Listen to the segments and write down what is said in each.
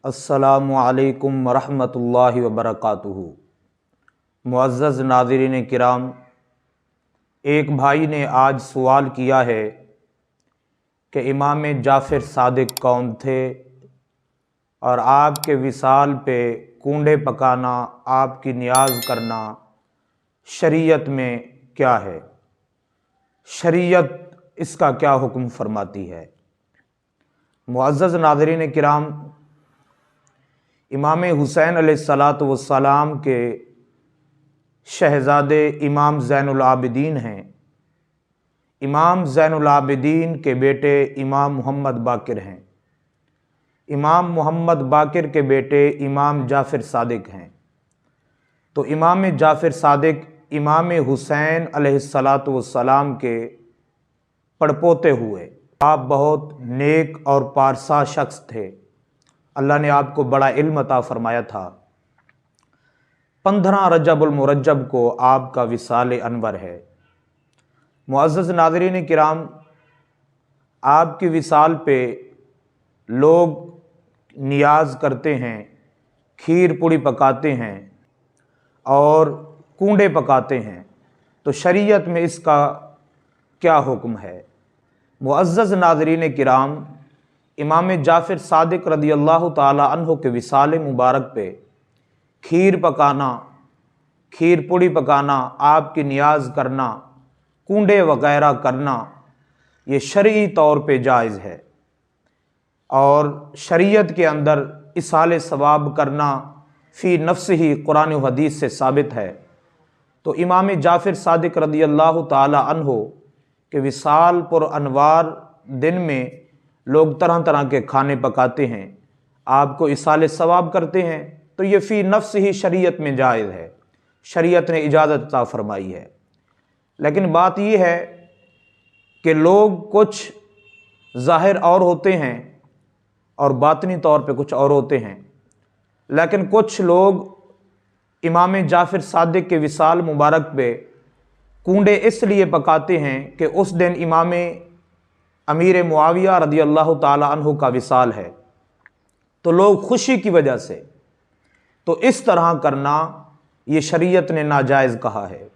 السلام علیکم ورحمۃ اللہ وبرکاتہ۔ معزز ناظرین کرام، ایک بھائی نے آج سوال کیا ہے کہ امام جعفر صادق کون تھے اور آپ کے وصال پہ کنڈے پکانا، آپ کی نیاز کرنا شریعت میں کیا ہے؟ شریعت اس کا کیا حکم فرماتی ہے؟ معزز ناظرین کرام، امام حسین علیہ السلام کے شہزادے امام زین العابدین ہیں۔ امام زین العابدین کے بیٹے امام محمد باقر ہیں۔ امام محمد باقر کے بیٹے امام جعفر صادق ہیں۔ تو امام جعفر صادق امام حسین علیہ السلام کے پڑپوتے ہوئے۔ آپ بہت نیک اور پارسا شخص تھے، اللہ نے آپ کو بڑا علم عطا فرمایا تھا۔ 15 رجب المرجب کو آپ کا وصال انور ہے۔ معزز ناظرین کرام، آپ کی وصال پہ لوگ نیاز کرتے ہیں، کھیر پوڑی پکاتے ہیں اور کنڈے پکاتے ہیں، تو شریعت میں اس کا کیا حکم ہے؟ معزز ناظرین کرام، امام جعفر صادق رضی اللہ تعالی عنہ کے وصال مبارک پہ کھیر پکانا، کھیر پوڑی پکانا، آپ کی نیاز کرنا، کنڈے وغیرہ کرنا، یہ شرعی طور پہ جائز ہے، اور شریعت کے اندر ایصال ثواب کرنا فی نفس ہی قرآن و حدیث سے ثابت ہے۔ تو امام جعفر صادق رضی اللہ تعالی عنہ کے وصال پر انوار دن میں لوگ طرح طرح کے کھانے پکاتے ہیں، آپ کو ایصال ثواب کرتے ہیں، تو یہ فی نفس ہی شریعت میں جائز ہے، شریعت نے اجازت عطا فرمائی ہے۔ لیکن بات یہ ہے کہ لوگ کچھ ظاہر اور ہوتے ہیں اور باطنی طور پہ کچھ اور ہوتے ہیں، لیکن کچھ لوگ امام جعفر صادق کے وصال مبارک پہ کنڈے اس لیے پکاتے ہیں کہ اس دن امام امیر معاویہ رضی اللہ تعالی عنہ کا وصال ہے، تو لوگ خوشی کی وجہ سے، تو اس طرح کرنا یہ شریعت نے ناجائز کہا ہے،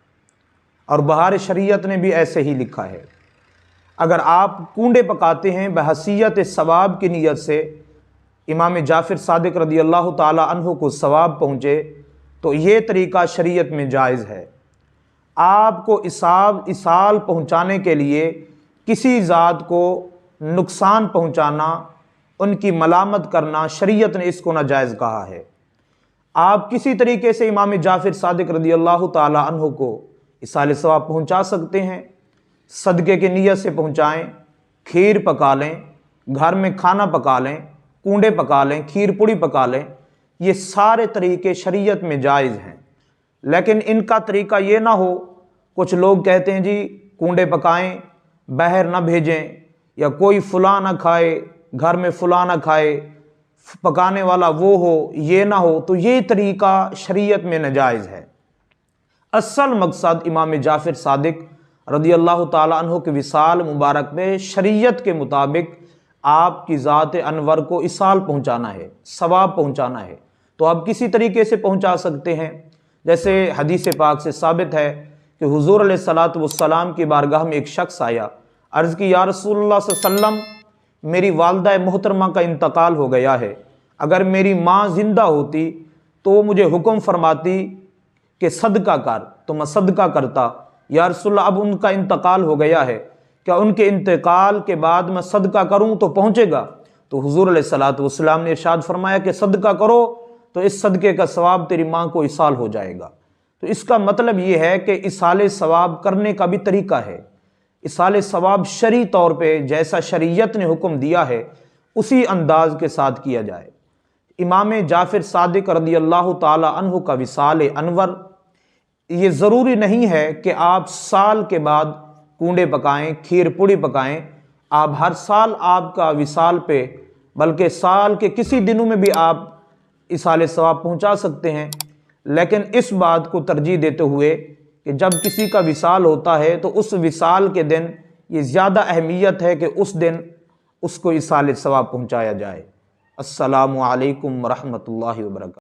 اور بہار شریعت نے بھی ایسے ہی لکھا ہے۔ اگر آپ کنڈے پکاتے ہیں بحیثیت ثواب کی نیت سے امام جعفر صادق رضی اللہ تعالی عنہ کو ثواب پہنچے، تو یہ طریقہ شریعت میں جائز ہے۔ آپ کو ایصال پہنچانے کے لیے کسی ذات کو نقصان پہنچانا، ان کی ملامت کرنا، شریعت نے اس کو ناجائز کہا ہے۔ آپ کسی طریقے سے امام جعفر صادق رضی اللہ تعالی عنہ کو ایصال ثواب پہنچا سکتے ہیں، صدقے کی نیت سے پہنچائیں، کھیر پکا لیں، گھر میں کھانا پکا لیں، کنڈے پکا لیں، کھیر پوڑی پکا لیں، یہ سارے طریقے شریعت میں جائز ہیں۔ لیکن ان کا طریقہ یہ نہ ہو، کچھ لوگ کہتے ہیں جی کنڈے پکائیں، باہر نہ بھیجیں، یا کوئی فلاں نہ کھائے، گھر میں فلاں نہ کھائے، پکانے والا وہ ہو، یہ نہ ہو، تو یہ طریقہ شریعت میں ناجائز ہے۔ اصل مقصد امام جعفر صادق رضی اللہ تعالی عنہ کے وصال مبارک میں شریعت کے مطابق آپ کی ذات انور کو ایصال پہنچانا ہے، ثواب پہنچانا ہے، تو آپ کسی طریقے سے پہنچا سکتے ہیں۔ جیسے حدیث پاک سے ثابت ہے کہ حضور علیہ السلام کی بارگاہ میں ایک شخص آیا، عرض کی یا رسول اللہ صلی اللہ علیہ وسلم، میری والدہ محترمہ کا انتقال ہو گیا ہے، اگر میری ماں زندہ ہوتی تو وہ مجھے حکم فرماتی کہ صدقہ کر، تو میں صدقہ کرتا، یا رسول اللہ اب ان کا انتقال ہو گیا ہے، کیا ان کے انتقال کے بعد میں صدقہ کروں تو پہنچے گا؟ تو حضور علیہ السلام نے ارشاد فرمایا کہ صدقہ کرو تو اس صدقے کا ثواب تیری ماں کو ایصال ہو جائے گا۔ تو اس کا مطلب یہ ہے کہ ایصال ثواب کرنے کا بھی طریقہ ہے۔ ایصال ثواب شرعی طور پہ جیسا شریعت نے حکم دیا ہے اسی انداز کے ساتھ کیا جائے۔ امام جعفر صادق رضی اللہ تعالی عنہ کا وصال انور، یہ ضروری نہیں ہے کہ آپ سال کے بعد کنڈے پکائیں، کھیر پوڑی پکائیں، آپ ہر سال آپ کا وصال پہ، بلکہ سال کے کسی دنوں میں بھی آپ ایصال ثواب پہنچا سکتے ہیں، لیکن اس بات کو ترجیح دیتے ہوئے کہ جب کسی کا وصال ہوتا ہے تو اس وصال کے دن یہ زیادہ اہمیت ہے کہ اس دن اس کو ایصال ثواب پہنچایا جائے۔ السلام علیکم ورحمۃ اللہ وبرکاتہ۔